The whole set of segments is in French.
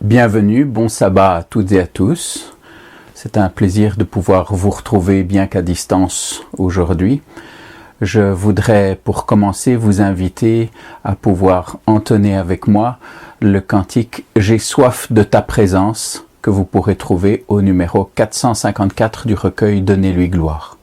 Bienvenue, bon sabbat à toutes et à tous. C'est un plaisir de pouvoir vous retrouver bien qu'à distance aujourd'hui. Je voudrais pour commencer vous inviter à pouvoir entonner avec moi le cantique « J'ai soif de ta présence » que vous pourrez trouver au numéro 454 du recueil « Donnez-lui gloire ».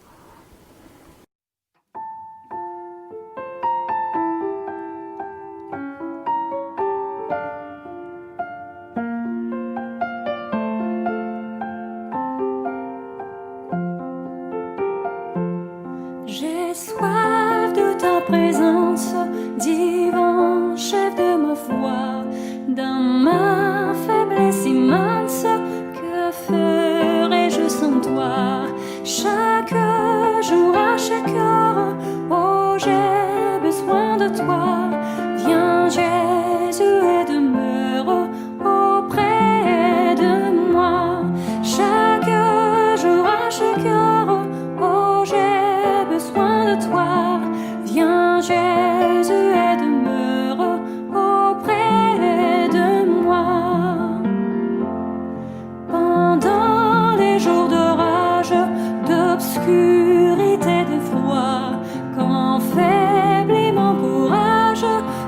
J'ai soif de ta présence, divin chef de ma foi, dans ma faiblesse immense, que ferais-je sans toi? Chaque jour, à chaque heure, oh j'ai besoin de toi. Viens Jésus et demeure auprès de moi. Chaque jour, à chaque heure, oh j'ai besoin de toi. Viens Jésus et demeure auprès de moi. Pendant les jours d'orage, d'obscurité, de froid, quand faiblit mon courage,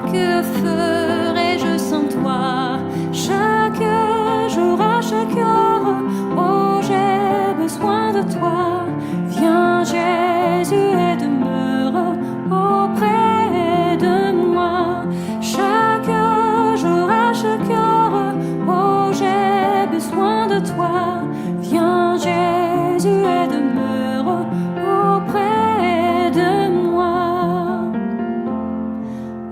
que ferais-je sans toi? Chaque jour, à chaque heure, oh j'ai besoin de toi. Viens Jésus et demeure auprès de moi. Chaque jour, à chaque heure, oh j'ai besoin de toi. Viens Jésus et demeure auprès de moi.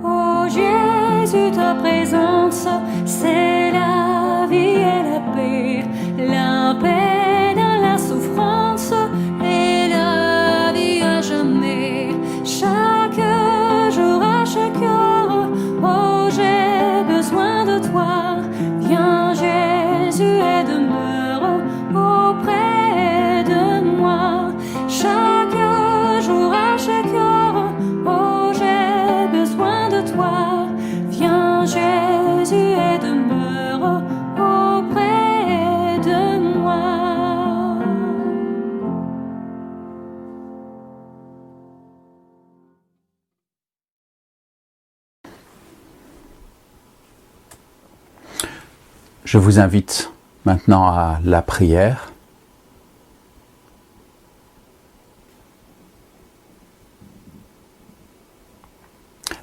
Oh Jésus, ta présence, c'est la vie et la paix dans la souffrance et la vie à jamais. Chaque jour, à chaque heure, oh j'ai besoin de toi. Viens Jésus et demeure auprès de moi. Chaque jour, à chaque heure, oh j'ai besoin de toi. Viens Jésus et demeure auprès de moi. Je vous invite maintenant à la prière.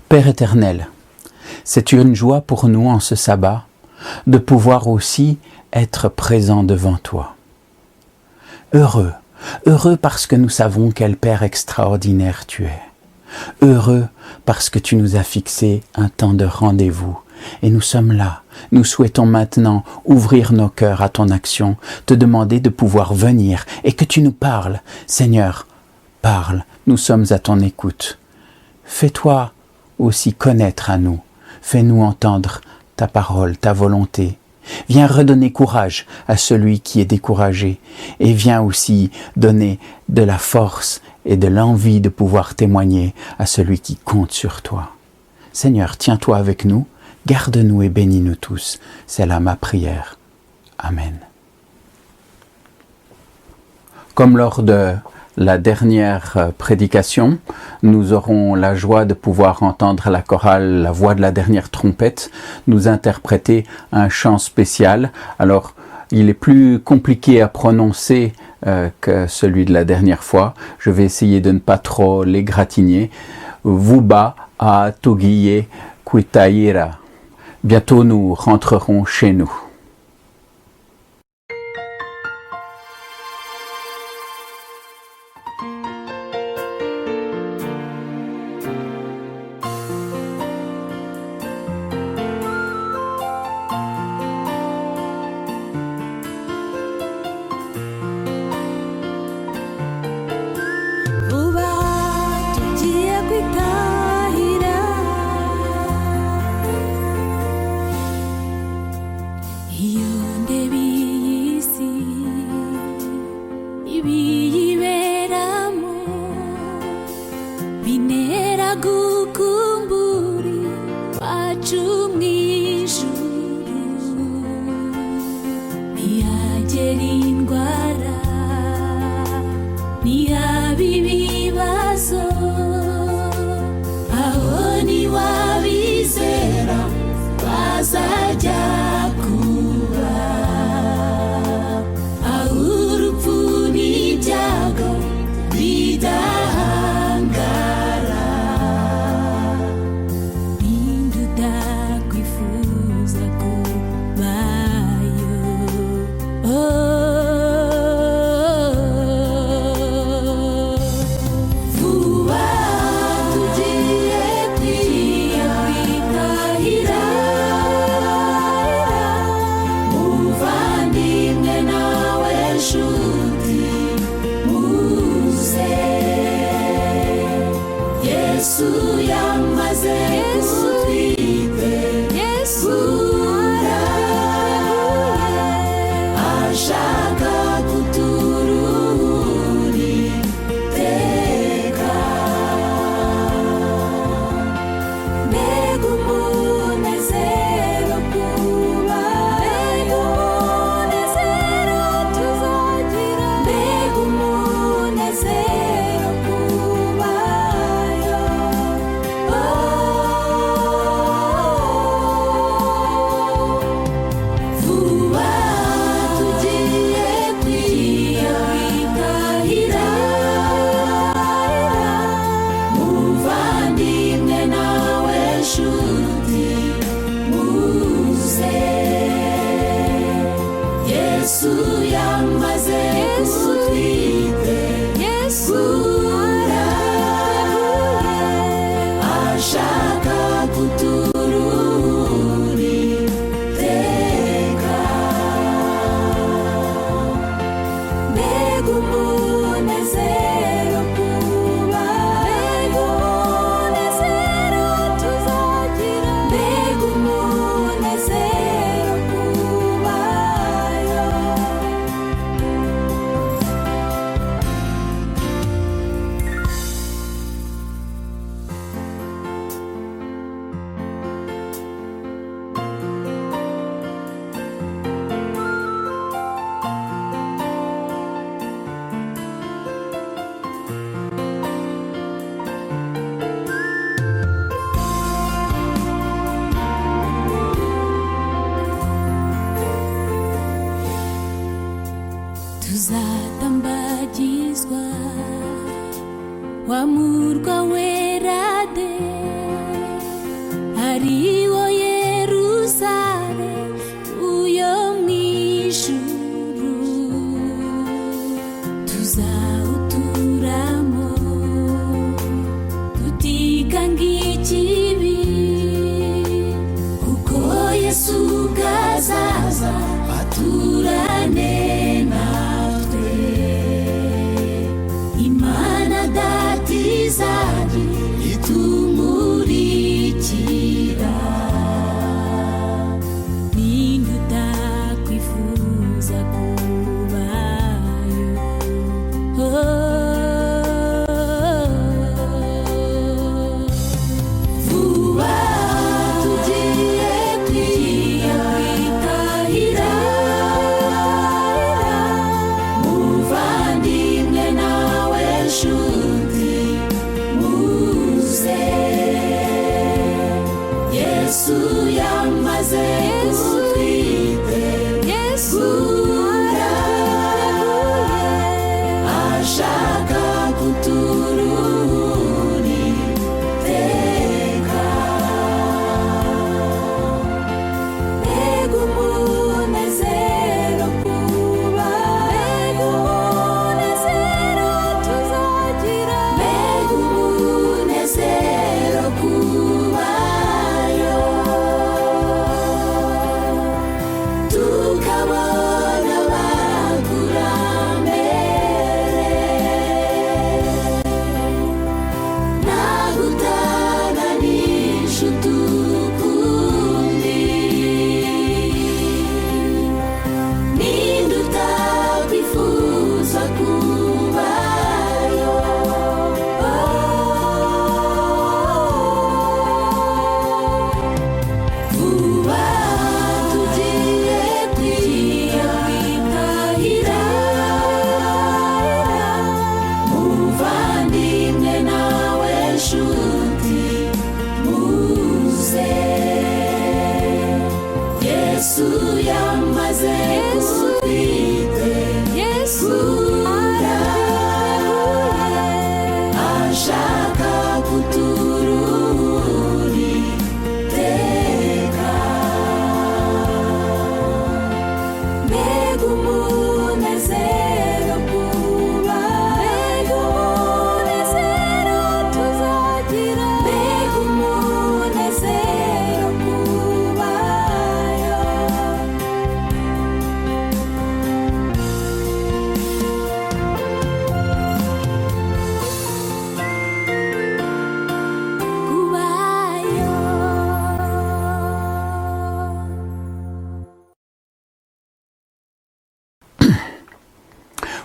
Père éternel, c'est une joie pour nous en ce sabbat de pouvoir aussi être présents devant toi. Heureux, heureux parce que nous savons quel Père extraordinaire tu es. Heureux parce que tu nous as fixé un temps de rendez-vous. Et nous sommes là. Nous souhaitons maintenant ouvrir nos cœurs à ton action, te demander de pouvoir venir et que tu nous parles. Seigneur, parle, nous sommes à ton écoute. Fais-toi aussi connaître à nous. Fais-nous entendre ta parole, ta volonté. Viens redonner courage à celui qui est découragé et viens aussi donner de la force et de l'envie de pouvoir témoigner à celui qui compte sur toi. Seigneur, tiens-toi avec nous, garde-nous et bénis-nous tous. C'est là ma prière. Amen. Comme lors de la dernière prédication, nous aurons la joie de pouvoir entendre la chorale, la voix de la dernière trompette, nous interpréter un chant spécial. Alors, il est plus compliqué à prononcer que celui de la dernière fois. Je vais essayer de ne pas trop l'égratigner. Vuba a Togiye Kuitaira. Bientôt nous rentrerons chez nous. gukumburi wacu mw'ijuru tuzatambagizwa wa murwa wera de ariwo Yerusalemu uyo mw'ijuru tuzawuturamo tutikanga ikibi kuko Yesu bwazaza aturane natwe Imana Data izajya itumurikira ninde utakwifuza kubayo vuba tugiye kwitahira muvandimwe nawe nshuti muze Yesu yamaze kutwitegura ashaka kuturuhura iteka mbega umunezero kuba mbega umunezero tuzagira mbega umunezero kubayo tukabona abakurambere nagutana n'inshuti ukundi ninde utakwifuza kubayo vuba tugiye kwitahira muvandimwe nawe nshuti muze Yesu yamaze kutwitegura ashaka kuturuhura iteka mbega umunezero kuba mbega umunezero tuzagira mbega umunezero kubayo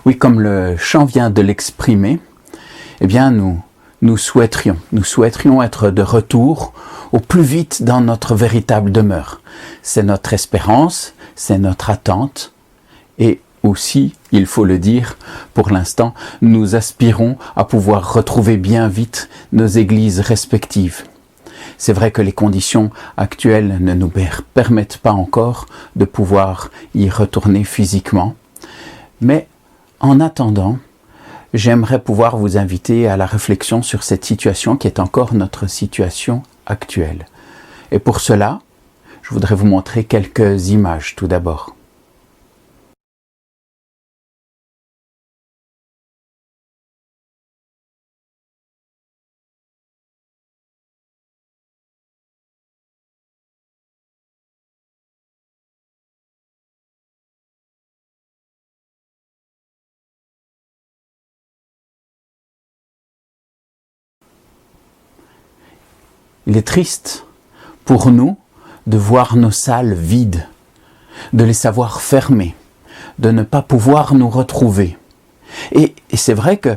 Oui, comme le chant vient de l'exprimer, eh bien nous souhaiterions être de retour au plus vite dans notre véritable demeure. C'est notre espérance, c'est notre attente et aussi, il faut le dire, pour l'instant, nous aspirons à pouvoir retrouver bien vite nos églises respectives. C'est vrai que les conditions actuelles ne nous permettent pas encore de pouvoir y retourner physiquement, mais en attendant, j'aimerais pouvoir vous inviter à la réflexion sur cette situation qui est encore notre situation actuelle. Et pour cela, je voudrais vous montrer quelques images tout d'abord. Il est triste pour nous de voir nos salles vides, de les savoir fermées, de ne pas pouvoir nous retrouver. Et c'est vrai que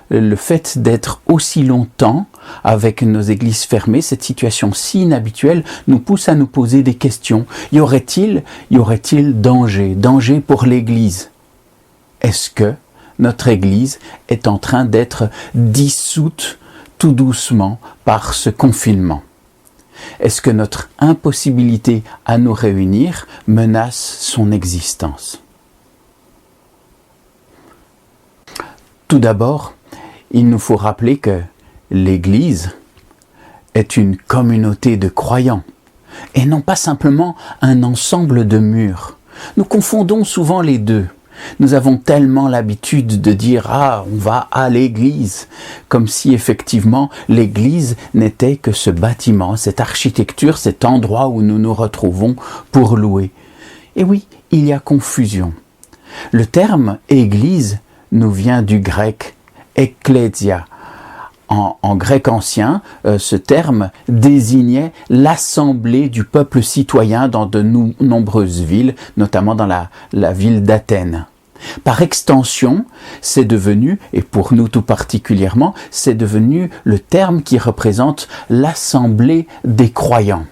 le fait d'être aussi longtemps avec nos églises fermées, cette situation si inhabituelle, nous pousse à nous poser des questions. Y aurait-il danger pour l'Église? Est-ce que notre Église est en train d'être dissoute tout doucement par ce confinement? Est-ce que notre impossibilité à nous réunir menace son existence? Tout d'abord, il nous faut rappeler que l'Église est une communauté de croyants et non pas simplement un ensemble de murs. Nous confondons souvent les deux. Nous avons tellement l'habitude de dire « Ah, on va à l'église », comme si effectivement l'église n'était que ce bâtiment, cette architecture, cet endroit où nous nous retrouvons pour louer. Et oui, il y a confusion. Le terme « église » nous vient du grec « ekklesia ». En grec ancien, ce terme désignait l'assemblée du peuple citoyen dans de nombreuses villes, notamment dans la ville d'Athènes. Par extension, c'est devenu, et pour nous tout particulièrement, c'est devenu le terme qui représente l'assemblée des croyants.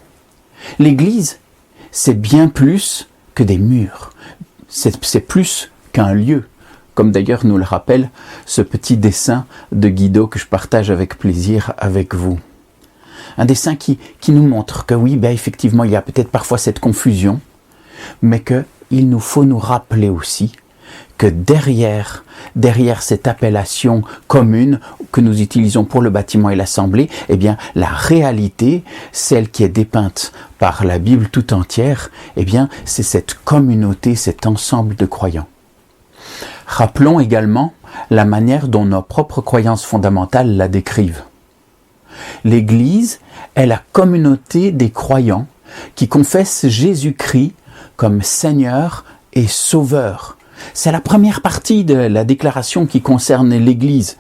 L'Église, c'est bien plus que des murs, c'est plus qu'un lieu. Comme d'ailleurs nous le rappelle ce petit dessin de Guido que je partage avec plaisir avec vous. Un dessin qui nous montre que oui, effectivement, il y a peut-être parfois cette confusion, mais qu'il nous faut nous rappeler aussi que derrière cette appellation commune que nous utilisons pour le bâtiment et l'assemblée, eh bien, la réalité, celle qui est dépeinte par la Bible tout entière, eh bien, c'est cette communauté, cet ensemble de croyants. Rappelons également la manière dont nos propres croyances fondamentales la décrivent. L'Église est la communauté des croyants qui confessent Jésus-Christ comme Seigneur et Sauveur. C'est la première partie de la déclaration qui concerne l'Église.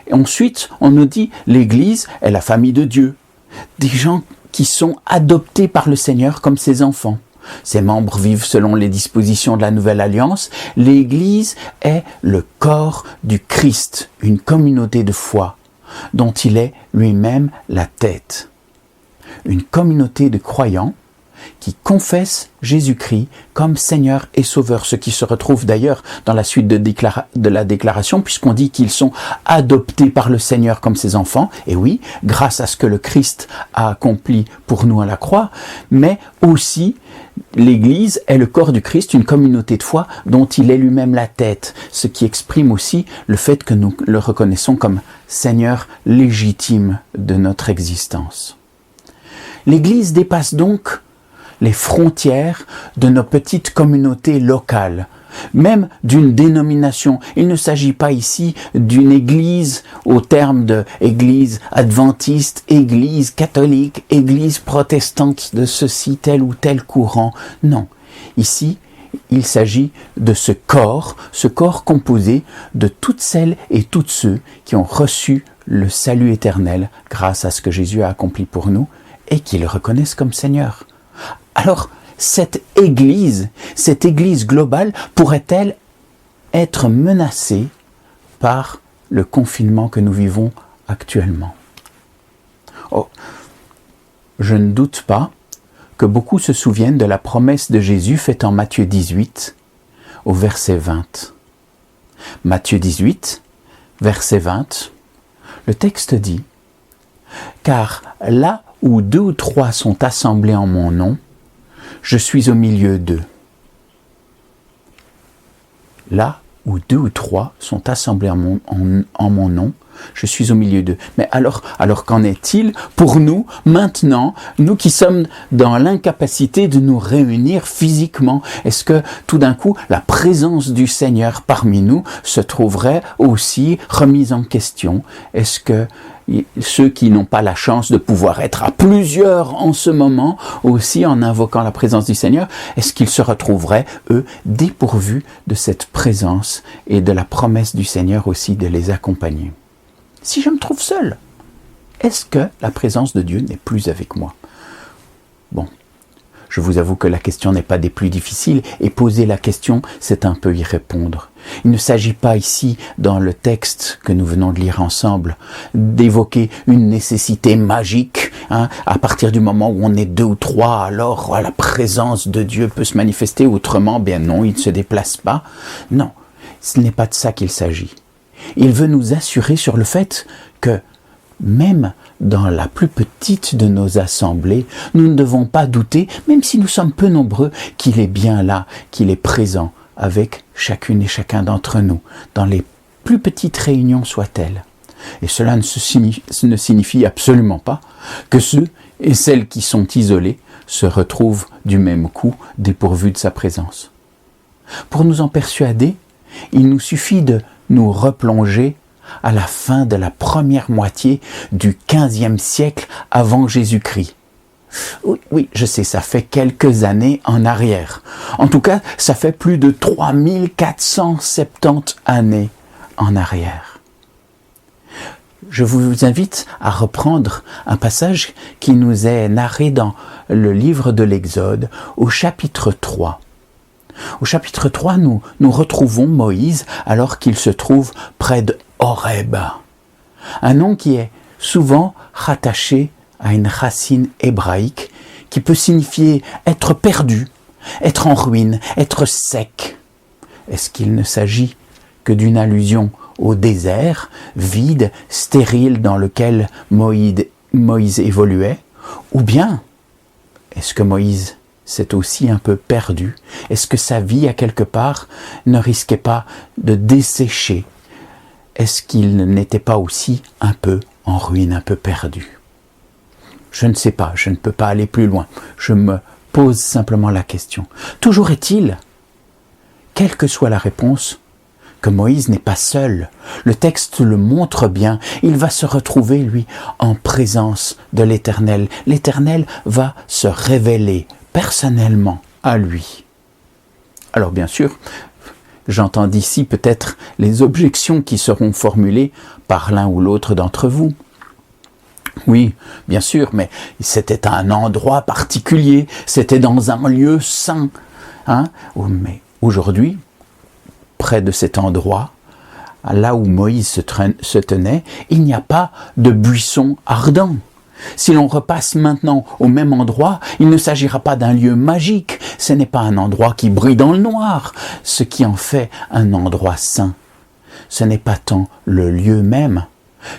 Et ensuite, on nous dit l'Église est la famille de Dieu, des gens qui sont adoptés par le Seigneur comme ses enfants. Ses membres vivent selon les dispositions de la Nouvelle Alliance. L'Église est le corps du Christ, une communauté de foi, dont il est lui-même la tête. Une communauté de croyants qui confessent Jésus-Christ comme Seigneur et Sauveur, ce qui se retrouve d'ailleurs dans la suite de la déclaration, puisqu'on dit qu'ils sont adoptés par le Seigneur comme ses enfants, et oui, grâce à ce que le Christ a accompli pour nous à la croix, mais aussi l'Église est le corps du Christ, une communauté de foi dont il est lui-même la tête, ce qui exprime aussi le fait que nous le reconnaissons comme Seigneur légitime de notre existence. L'Église dépasse donc les frontières de nos petites communautés locales, même d'une dénomination. Il ne s'agit pas ici d'une église au terme de église adventiste, église catholique, église protestante de ceci, tel ou tel courant. Non, ici, il s'agit de ce corps composé de toutes celles et tous ceux qui ont reçu le salut éternel grâce à ce que Jésus a accompli pour nous et qui le reconnaissent comme Seigneur. Alors, cette église globale, pourrait-elle être menacée par le confinement que nous vivons actuellement? Je ne doute pas que beaucoup se souviennent de la promesse de Jésus faite en Matthieu 18, au verset 20. Matthieu 18, verset 20, le texte dit « Car là où 2 ou 3 sont assemblés en mon nom, je suis au milieu d'eux. » Là où 2 ou 3 sont assemblés en mon nom, je suis au milieu d'eux. Mais alors qu'en est-il pour nous, maintenant, nous qui sommes dans l'incapacité de nous réunir physiquement? Est-ce que tout d'un coup, la présence du Seigneur parmi nous se trouverait aussi remise en question? Est-ce que ceux qui n'ont pas la chance de pouvoir être à plusieurs en ce moment, aussi en invoquant la présence du Seigneur, est-ce qu'ils se retrouveraient, eux, dépourvus de cette présence et de la promesse du Seigneur aussi de les accompagner? Si je me trouve seul, est-ce que la présence de Dieu n'est plus avec moi? Bon, je vous avoue que la question n'est pas des plus difficiles, et poser la question, c'est un peu y répondre. Il ne s'agit pas ici, dans le texte que nous venons de lire ensemble, d'évoquer une nécessité magique. À partir du moment où on est 2 ou 3, alors la présence de Dieu peut se manifester. Autrement, bien non, il ne se déplace pas. Non, ce n'est pas de ça qu'il s'agit. Il veut nous assurer sur le fait que même dans la plus petite de nos assemblées, nous ne devons pas douter, même si nous sommes peu nombreux, qu'il est bien là, qu'il est présent avec chacune et chacun d'entre nous, dans les plus petite réunion soit-elle. Et cela ne signifie absolument pas que ceux et celles qui sont isolés se retrouvent du même coup dépourvus de sa présence. Pour nous en persuader, il nous suffit de nous replonger à la fin de la première moitié du XVe siècle avant Jésus-Christ. Oui, je sais, ça fait quelques années en arrière. En tout cas, ça fait plus de 3470 années en arrière. Je vous invite à reprendre un passage qui nous est narré dans le livre de l'Exode, au chapitre 3. Au chapitre 3, nous retrouvons Moïse alors qu'il se trouve près de Horeb, un nom qui est souvent rattaché à une racine hébraïque qui peut signifier être perdu, être en ruine, être sec. Est-ce qu'il ne s'agit que d'une allusion au désert, vide, stérile dans lequel Moïse évoluait? Ou bien, est-ce que Moïse s'est aussi un peu perdu? Est-ce que sa vie, à quelque part, ne risquait pas de dessécher? Est-ce qu'il n'était pas aussi un peu en ruine, un peu perdu? Je ne sais pas, je ne peux pas aller plus loin. Je me pose simplement la question. Toujours est-il, quelle que soit la réponse, que Moïse n'est pas seul. Le texte le montre bien. Il va se retrouver, lui, en présence de l'Éternel. L'Éternel va se révéler personnellement à lui. Alors bien sûr, j'entends d'ici peut-être les objections qui seront formulées par l'un ou l'autre d'entre vous. Oui, bien sûr, mais c'était un endroit particulier, c'était dans un lieu saint. Mais aujourd'hui, près de cet endroit, là où Moïse se tenait, il n'y a pas de buisson ardent. Si l'on repasse maintenant au même endroit, il ne s'agira pas d'un lieu magique, ce n'est pas un endroit qui brille dans le noir, ce qui en fait un endroit saint. Ce n'est pas tant le lieu même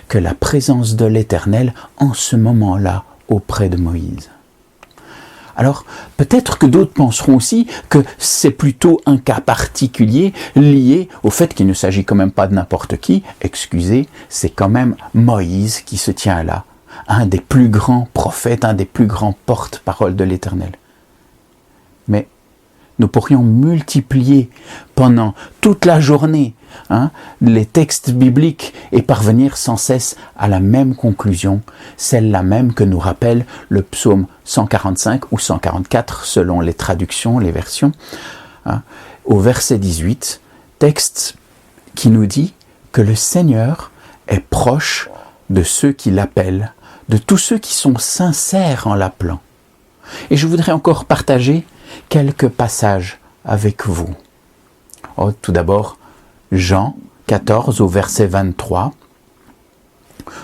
que la présence de l'Éternel en ce moment-là auprès de Moïse. Alors, peut-être que d'autres penseront aussi que c'est plutôt un cas particulier lié au fait qu'il ne s'agit quand même pas de n'importe qui. Excusez, c'est quand même Moïse qui se tient là, un des plus grands prophètes, un des plus grands porte-parole de l'Éternel. Mais nous pourrions multiplier pendant toute la journée les textes bibliques et parvenir sans cesse à la même conclusion, celle-là même que nous rappelle le psaume 145 ou 144 selon les traductions, les versions, au verset 18, texte qui nous dit que le Seigneur est proche de ceux qui l'appellent, de tous ceux qui sont sincères en l'appelant. Et je voudrais encore partager quelques passages avec vous. Tout d'abord, Jean 14 au verset 23.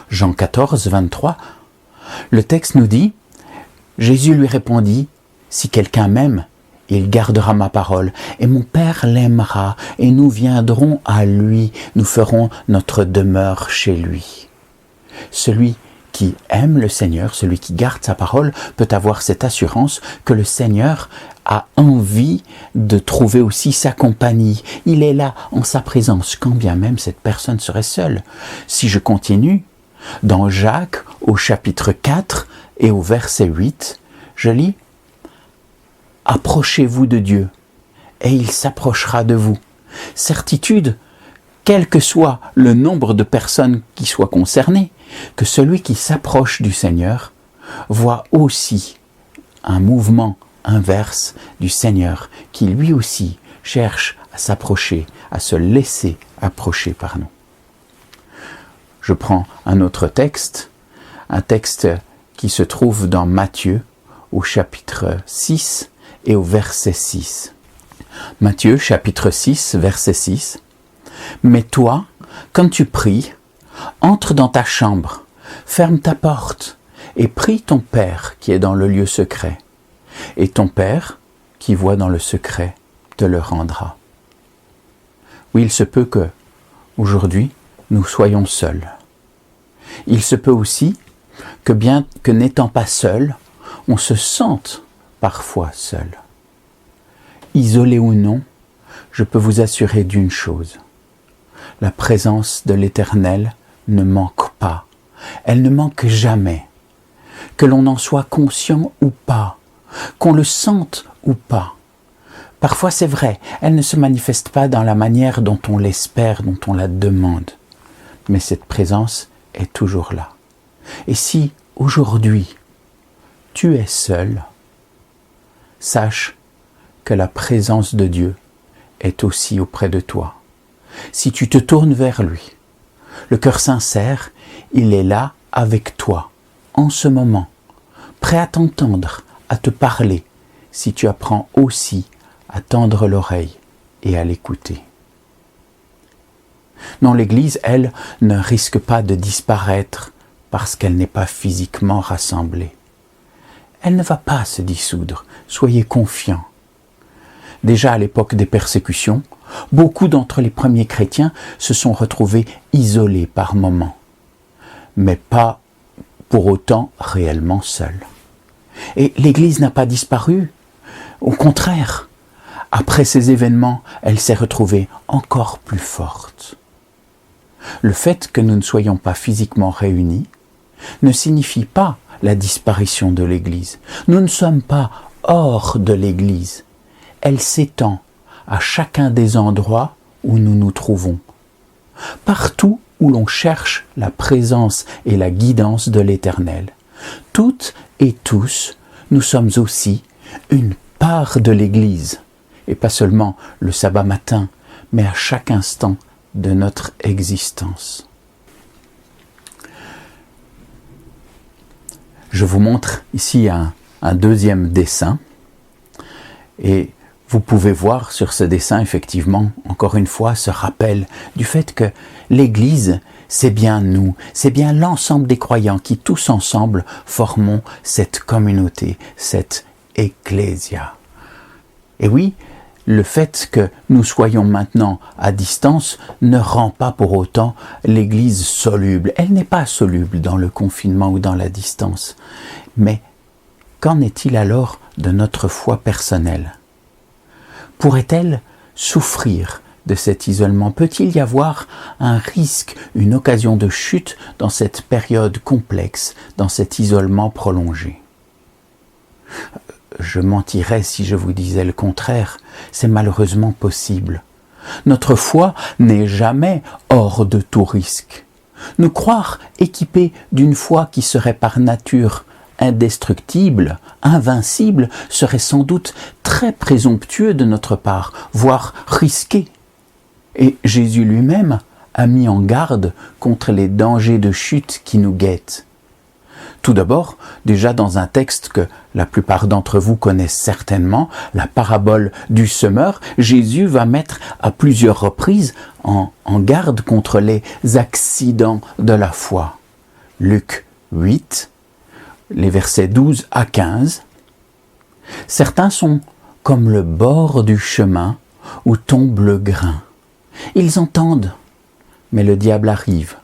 Jean 14, 23, le texte nous dit « Jésus lui répondit, « Si quelqu'un m'aime, il gardera ma parole, et mon Père l'aimera, et nous viendrons à lui, nous ferons notre demeure chez lui. » Celui qui aime le Seigneur, celui qui garde sa parole, peut avoir cette assurance que le Seigneur a envie de trouver aussi sa compagnie. Il est là en sa présence, quand bien même cette personne serait seule. Si je continue, dans Jacques, au chapitre 4 et au verset 8, je lis « Approchez-vous de Dieu, et il s'approchera de vous. Certitude, quel que soit le nombre de personnes qui soient concernées, que celui qui s'approche du Seigneur voit aussi un mouvement inverse du Seigneur qui lui aussi cherche à s'approcher, à se laisser approcher par nous. » Je prends un autre texte, un texte qui se trouve dans Matthieu au chapitre 6 et au verset 6. Matthieu chapitre 6, verset 6. « Mais toi, quand tu pries, entre dans ta chambre, ferme ta porte et prie ton Père qui est dans le lieu secret. Et ton Père, qui voit dans le secret, te le rendra. » Oui, il se peut que, aujourd'hui, nous soyons seuls. Il se peut aussi que bien que n'étant pas seuls, on se sente parfois seul. Isolé ou non, je peux vous assurer d'une chose. la présence de l'Éternel ne manque pas. Elle ne manque jamais. Que l'on en soit conscient ou pas, qu'on le sente ou pas. Parfois c'est vrai, elle ne se manifeste pas dans la manière dont on l'espère, dont on la demande. Mais cette présence est toujours là. Et si aujourd'hui tu es seul, sache que la présence de Dieu est aussi auprès de toi. Si tu te tournes vers lui, le cœur sincère, il est là avec toi, en ce moment, prêt à t'entendre, à te parler, si tu apprends aussi à tendre l'oreille et à l'écouter. Non, l'Église, elle, ne risque pas de disparaître parce qu'elle n'est pas physiquement rassemblée. Elle ne va pas se dissoudre, soyez confiants. Déjà à l'époque des persécutions, beaucoup d'entre les premiers chrétiens se sont retrouvés isolés par moments, mais pas pour autant réellement seuls. Et l'Église n'a pas disparu, au contraire. Après ces événements, elle s'est retrouvée encore plus forte. Le fait que nous ne soyons pas physiquement réunis ne signifie pas la disparition de l'Église. Nous ne sommes pas hors de l'Église. Elle s'étend à chacun des endroits où nous nous trouvons. Partout où l'on cherche la présence et la guidance de l'Éternel. Toutes et tous, nous sommes aussi une part de l'Église. Et pas seulement le sabbat matin, mais à chaque instant de notre existence. Je vous montre ici un deuxième dessin. Et vous pouvez voir sur ce dessin, effectivement, encore une fois, ce rappel du fait que l'Église, c'est bien nous, c'est bien l'ensemble des croyants qui, tous ensemble, formons cette communauté, cette ecclésia. Et oui, le fait que nous soyons maintenant à distance ne rend pas pour autant l'Église soluble. Elle n'est pas soluble dans le confinement ou dans la distance. Mais qu'en est-il alors de notre foi personnelle ? Pourrait-elle souffrir de cet isolement? Peut-il y avoir un risque, une occasion de chute dans cette période complexe, dans cet isolement prolongé? Je mentirais si je vous disais le contraire, c'est malheureusement possible. Notre foi n'est jamais hors de tout risque. Nous croire équipés d'une foi qui serait par nature indestructible, invincible, serait sans doute très présomptueux de notre part, voire risqué. Et Jésus lui-même a mis en garde contre les dangers de chute qui nous guettent. Tout d'abord, déjà dans un texte que la plupart d'entre vous connaissent certainement, la parabole du semeur, Jésus va mettre à plusieurs reprises en garde contre les accidents de la foi. Luc 8, les versets 12 à 15. Certains sont comme le bord du chemin où tombe le grain. Ils entendent, mais le diable arrive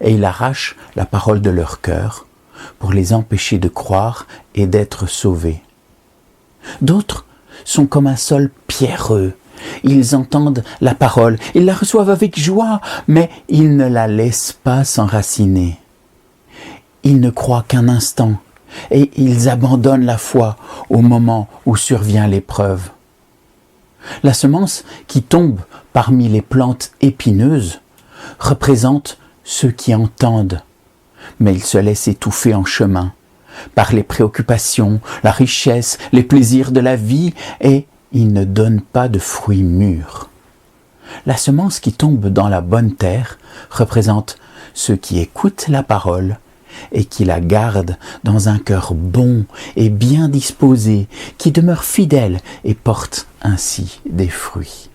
et il arrache la parole de leur cœur pour les empêcher de croire et d'être sauvés. D'autres sont comme un sol pierreux. Ils entendent la parole, ils la reçoivent avec joie, mais ils ne la laissent pas s'enraciner. Ils ne croient qu'un instant et ils abandonnent la foi au moment où survient l'épreuve. La semence qui tombe parmi les plantes épineuses représente ceux qui entendent, mais ils se laissent étouffer en chemin par les préoccupations, la richesse, les plaisirs de la vie et ils ne donnent pas de fruits mûrs. La semence qui tombe dans la bonne terre représente ceux qui écoutent la parole et qui la gardent dans un cœur bon et bien disposé, qui demeure fidèle et porte ainsi des fruits.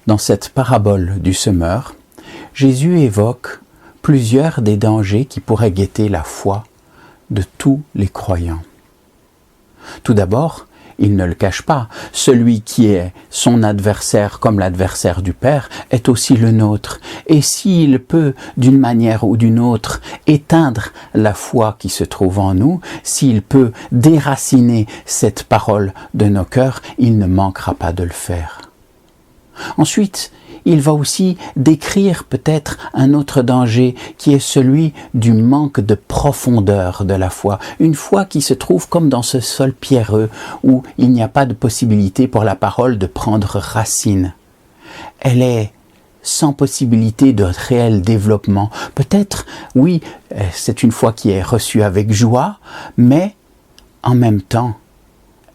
Dans cette parabole du semeur, Jésus évoque plusieurs des dangers qui pourraient guetter la foi de tous les croyants. Tout d'abord, il ne le cache pas, celui qui est son adversaire comme l'adversaire du Père est aussi le nôtre. Et s'il peut, d'une manière ou d'une autre, éteindre la foi qui se trouve en nous, s'il peut déraciner cette parole de nos cœurs, il ne manquera pas de le faire. Ensuite, il va aussi décrire peut-être un autre danger qui est celui du manque de profondeur de la foi. Une foi qui se trouve comme dans ce sol pierreux où il n'y a pas de possibilité pour la parole de prendre racine. Elle est sans possibilité de réel développement. Peut-être, oui, c'est une foi qui est reçue avec joie, mais en même temps,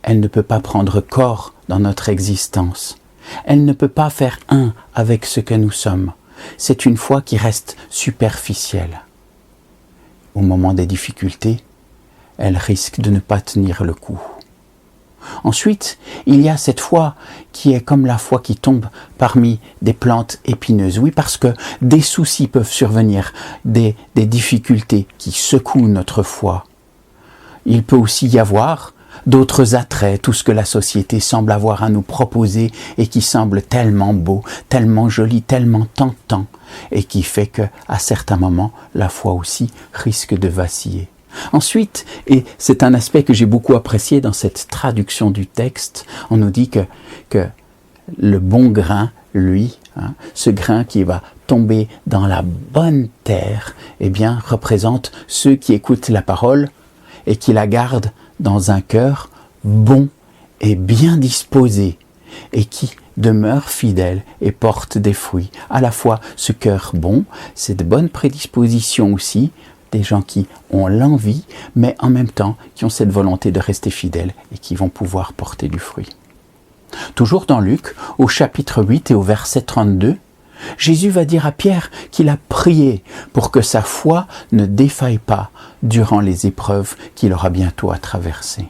elle ne peut pas prendre corps dans notre existence. Elle ne peut pas faire un avec ce que nous sommes. C'est une foi qui reste superficielle. Au moment des difficultés, elle risque de ne pas tenir le coup. Ensuite, il y a cette foi qui est comme la foi qui tombe parmi des plantes épineuses. Oui, parce que des soucis peuvent survenir, des difficultés qui secouent notre foi. Il peut aussi y avoir d'autres attraits, tout ce que la société semble avoir à nous proposer et qui semble tellement beau, tellement joli, tellement tentant, et qui fait que, à certains moments, la foi aussi risque de vaciller. Ensuite, et c'est un aspect que j'ai beaucoup apprécié dans cette traduction du texte, on nous dit que le bon grain, lui, ce grain qui va tomber dans la bonne terre, eh bien, représente ceux qui écoutent la parole et qui la gardent dans un cœur bon et bien disposé et qui demeure fidèle et porte des fruits. À la fois ce cœur bon, c'est de bonnes prédispositions aussi, des gens qui ont l'envie, mais en même temps qui ont cette volonté de rester fidèles et qui vont pouvoir porter du fruit. Toujours dans Luc, au chapitre 8 et au verset 32, Jésus va dire à Pierre qu'il a prié pour que sa foi ne défaille pas durant les épreuves qu'il aura bientôt à traverser.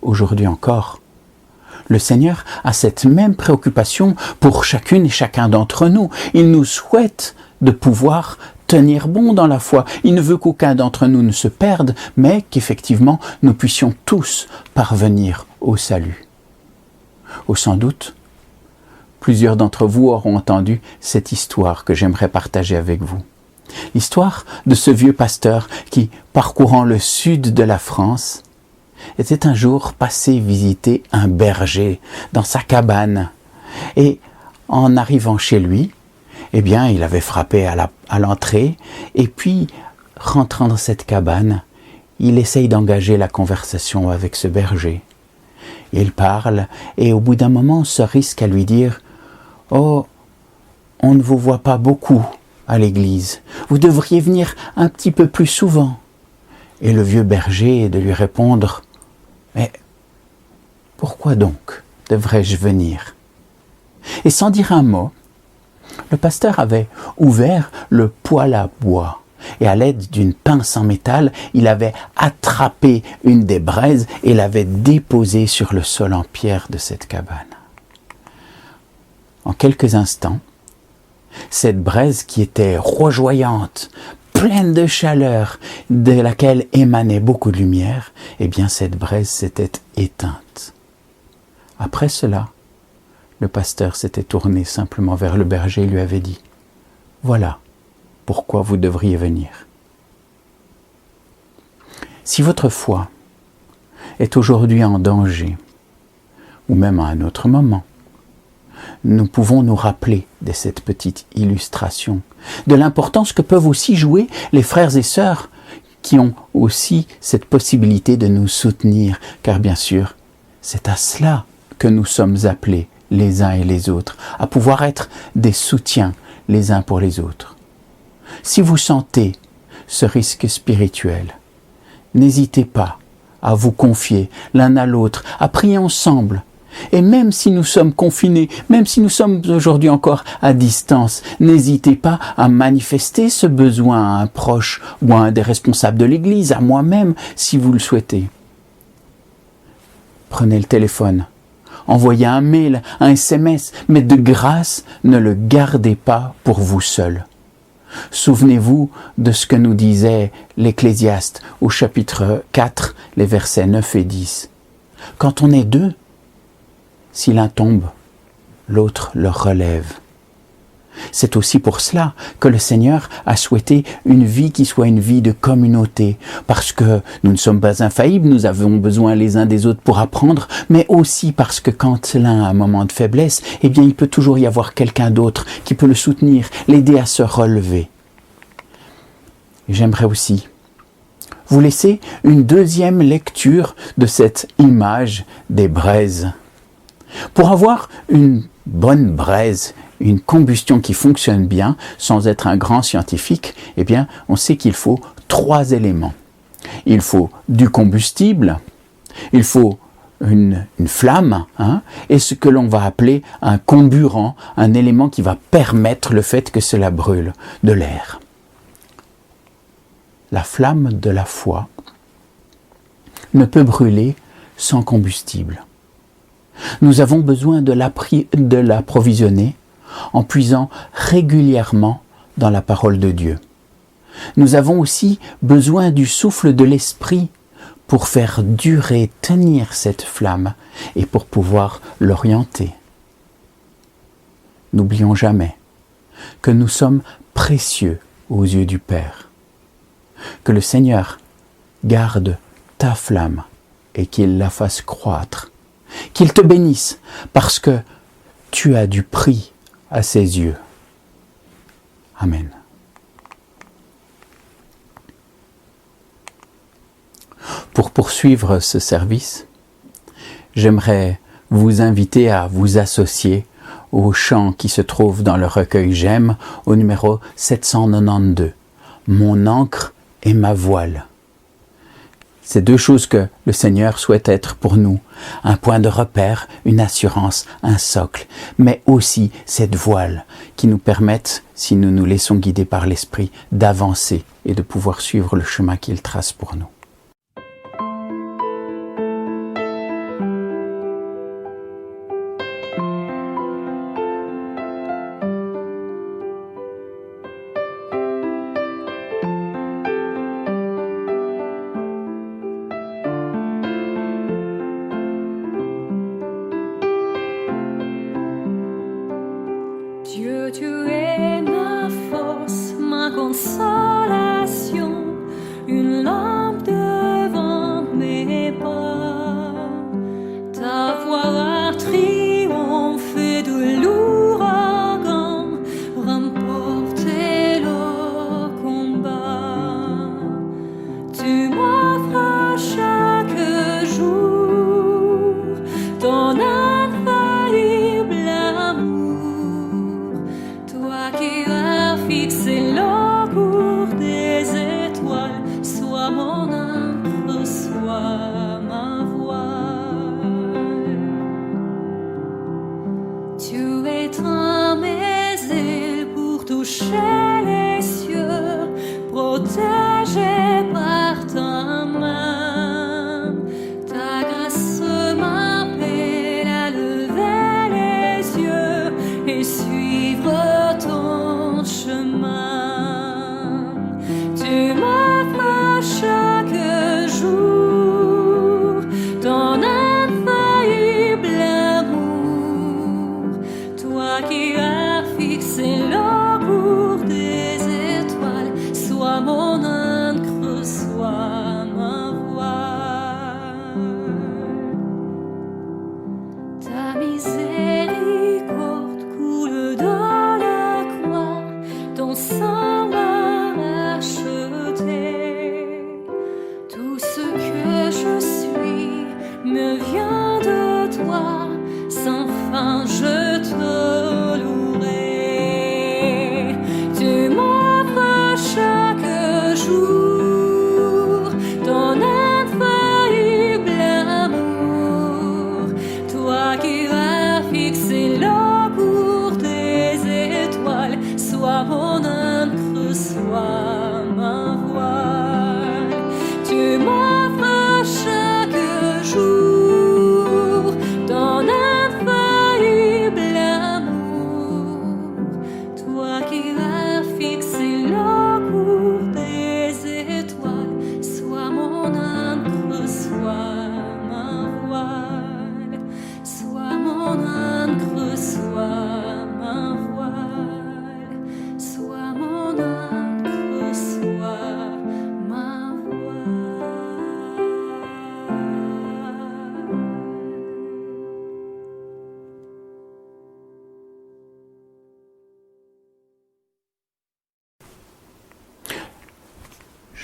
Aujourd'hui encore, le Seigneur a cette même préoccupation pour chacune et chacun d'entre nous. Il nous souhaite de pouvoir tenir bon dans la foi. Il ne veut qu'aucun d'entre nous ne se perde, mais qu'effectivement nous puissions tous parvenir au salut. Sans doute, plusieurs d'entre vous auront entendu cette histoire que j'aimerais partager avec vous. L'histoire de ce vieux pasteur qui, parcourant le sud de la France, était un jour passé visiter un berger dans sa cabane. Et en arrivant chez lui, eh bien, il avait frappé à l'entrée, et puis, rentrant dans cette cabane, il essaye d'engager la conversation avec ce berger. Il parle, et au bout d'un moment, se risque à lui dire « Oh, on ne vous voit pas beaucoup à l'église. Vous devriez venir un petit peu plus souvent. » Et le vieux berger de lui répondre « Mais pourquoi donc devrais-je venir ?» Et sans dire un mot, le pasteur avait ouvert le poêle à bois et à l'aide d'une pince en métal, il avait attrapé une des braises et l'avait déposée sur le sol en pierre de cette cabane. En quelques instants, cette braise qui était rougeoyante, pleine de chaleur, de laquelle émanait beaucoup de lumière, eh bien cette braise s'était éteinte. Après cela, le pasteur s'était tourné simplement vers le berger et lui avait dit « Voilà pourquoi vous devriez venir. » Si votre foi est aujourd'hui en danger, ou même à un autre moment, nous pouvons nous rappeler de cette petite illustration, de l'importance que peuvent aussi jouer les frères et sœurs qui ont aussi cette possibilité de nous soutenir, car bien sûr, c'est à cela que nous sommes appelés les uns et les autres, à pouvoir être des soutiens les uns pour les autres. Si vous sentez ce risque spirituel, n'hésitez pas à vous confier l'un à l'autre, à prier ensemble. Et même si nous sommes confinés, même si nous sommes aujourd'hui encore à distance, n'hésitez pas à manifester ce besoin à un proche ou à un des responsables de l'Église, à moi-même, si vous le souhaitez. Prenez le téléphone, envoyez un mail, un SMS, mais de grâce, ne le gardez pas pour vous seul. Souvenez-vous de ce que nous disait l'Ecclésiaste au chapitre 4, les versets 9 et 10. Quand on est deux, si l'un tombe, l'autre le relève. C'est aussi pour cela que le Seigneur a souhaité une vie qui soit une vie de communauté, parce que nous ne sommes pas infaillibles, nous avons besoin les uns des autres pour apprendre, mais aussi parce que quand l'un a un moment de faiblesse, eh bien il peut toujours y avoir quelqu'un d'autre qui peut le soutenir, l'aider à se relever. J'aimerais aussi vous laisser une deuxième lecture de cette image des braises. Pour avoir une bonne braise, une combustion qui fonctionne bien, sans être un grand scientifique, eh bien, on sait qu'il faut 3 éléments. Il faut du combustible, il faut une flamme, et ce que l'on va appeler un comburant, un élément qui va permettre le fait que cela brûle, de l'air. La flamme de la foi ne peut brûler sans combustible. Nous avons besoin de l'approvisionner en puisant régulièrement dans la parole de Dieu. Nous avons aussi besoin du souffle de l'Esprit pour faire durer, tenir cette flamme et pour pouvoir l'orienter. N'oublions jamais que nous sommes précieux aux yeux du Père. Que le Seigneur garde ta flamme et qu'il la fasse croître. Qu'il te bénisse parce que tu as du prix à ses yeux. Amen. Pour poursuivre ce service, j'aimerais vous inviter à vous associer au chant qui se trouve dans le recueil J'aime au numéro 792. Mon ancre et ma voile. C'est 2 choses que le Seigneur souhaite être pour nous. Un point de repère, une assurance, un socle, mais aussi cette voile qui nous permette, si nous nous laissons guider par l'Esprit, d'avancer et de pouvoir suivre le chemin qu'il trace pour nous. Dieu, tu es ma force, ma consolation, une lampe devant mes pas. Ta voix a triomphé de l'ouragan, remporté le combat. Tu m'offres chaque jour ton infaillible amour. Toi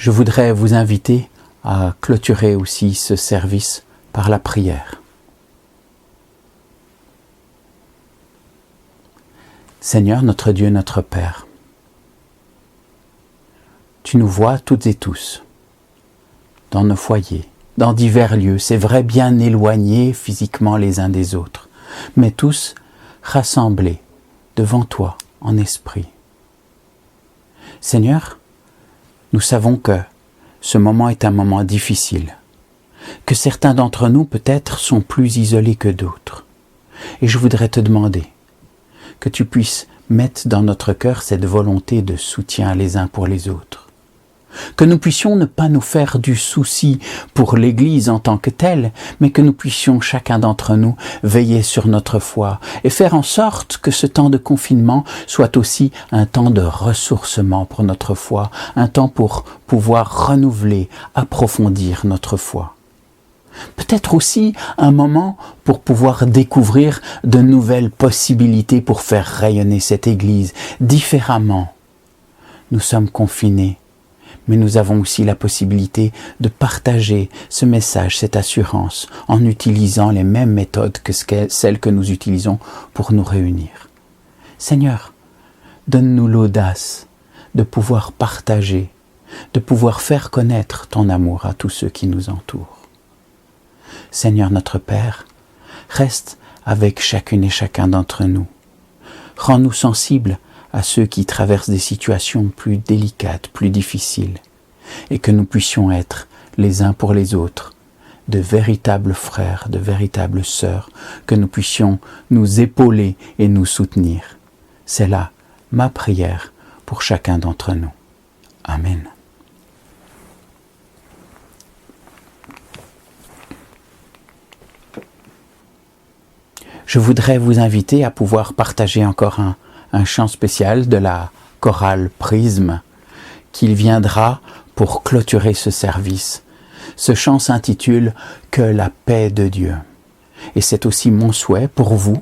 Je voudrais vous inviter à clôturer aussi ce service par la prière. Seigneur, notre Dieu, notre Père, tu nous vois toutes et tous, dans nos foyers, dans divers lieux, c'est vrai bien éloignés physiquement les uns des autres, mais tous rassemblés devant toi en esprit. Seigneur, nous savons que ce moment est un moment difficile, que certains d'entre nous peut-être sont plus isolés que d'autres. Et je voudrais te demander que tu puisses mettre dans notre cœur cette volonté de soutien les uns pour les autres. Que nous puissions ne pas nous faire du souci pour l'Église en tant que telle, mais que nous puissions chacun d'entre nous veiller sur notre foi et faire en sorte que ce temps de confinement soit aussi un temps de ressourcement pour notre foi, un temps pour pouvoir renouveler, approfondir notre foi. Peut-être aussi un moment pour pouvoir découvrir de nouvelles possibilités pour faire rayonner cette Église différemment. Nous sommes confinés, mais nous avons aussi la possibilité de partager ce message, cette assurance, en utilisant les mêmes méthodes que celles que nous utilisons pour nous réunir. Seigneur, donne-nous l'audace de pouvoir partager, de pouvoir faire connaître ton amour à tous ceux qui nous entourent. Seigneur notre Père, reste avec chacune et chacun d'entre nous. Rends-nous sensibles à ceux qui traversent des situations plus délicates, plus difficiles, et que nous puissions être les uns pour les autres de véritables frères, de véritables sœurs, que nous puissions nous épauler et nous soutenir. C'est là ma prière pour chacun d'entre nous. Amen. Je voudrais vous inviter à pouvoir partager encore un chant spécial de la chorale Prisme qui viendra pour clôturer ce service. Ce chant s'intitule « Que la paix de Dieu ». Et c'est aussi mon souhait pour vous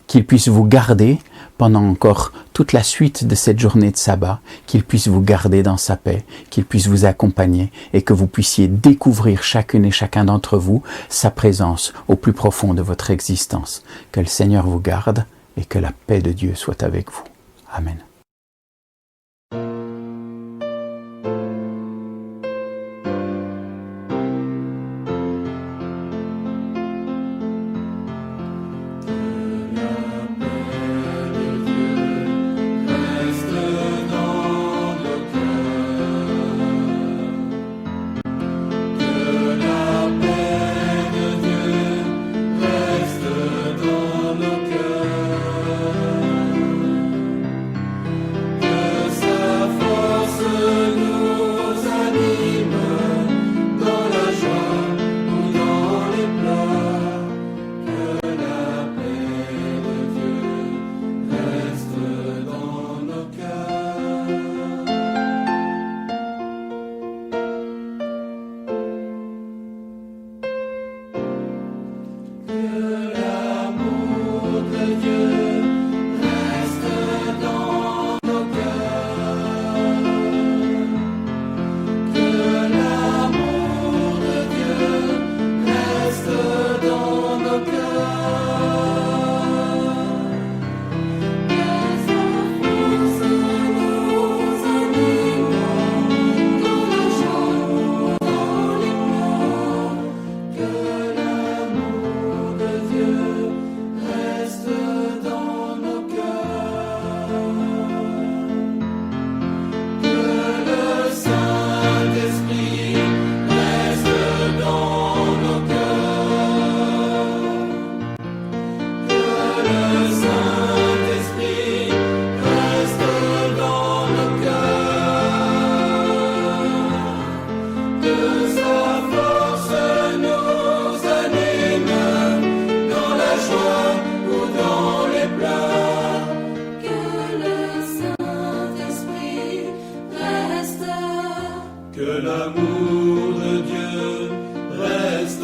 qu'il puisse vous garder pendant encore toute la suite de cette journée de sabbat, qu'il puisse vous garder dans sa paix, qu'il puisse vous accompagner et que vous puissiez découvrir chacune et chacun d'entre vous sa présence au plus profond de votre existence. Que le Seigneur vous garde et que la paix de Dieu soit avec vous. Amen. Que l'amour de Dieu reste,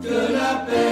que la paix